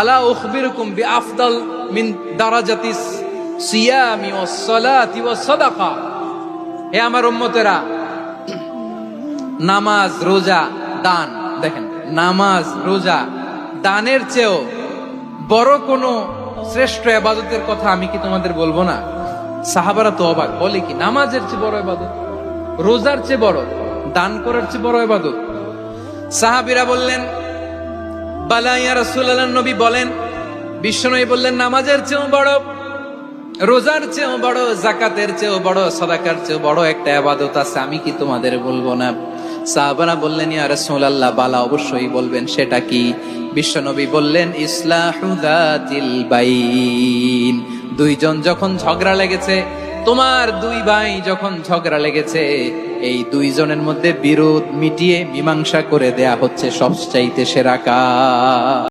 আলা উখবিরুকুম বিআফদাল মিন দারাজাতিস সিয়ামি ওয়াস সালাতি ওয়াস সাদাকা। হে আমার উম্মতেরা, নামাজ, রোজা, দান, দেখেন নামাজ, রোজা, দানের চেয়েও বড় কোন শ্রেষ্ঠ ইবাদতের কথা আমি কি তোমাদের বলবো না? সাহাবারা তো অবাক, বলে কি নামাজের চেয়ে বড় ইবাদত, রোজার চেয়ে বড়, দান করার চেয়ে বড় ইবাদত? সাহাবীরা বললেন বালা ইয়া রাসূলুল্লাহ, নবী বলেন। বিশ্বনবী বললেন নামাজের চেয়েও বড়, রোজার চেয়েও বড়, যাকাতের চেয়েও বড়, সাদাকার চেয়েও বড় একটা ইবাদত আছে, আমি কি তোমাদের বলবো না? সাহাবারা বললেন ইয়া রাসূলুল্লাহ, বালা অবশ্যই বলবেন, সেটা কি? বিশ্বনবী বললেন ইসলাহু যাতিল বাইন। দুইজন যখন ঝগড়া লেগেছে, তোমার দুই ভাই যখন ঝগড়া লেগেছে, এই দুইজনের মধ্যে বিরোধ মিটিয়ে মীমাংসা করে দেয়া হচ্ছে সবচাইতে সেরা কাজ।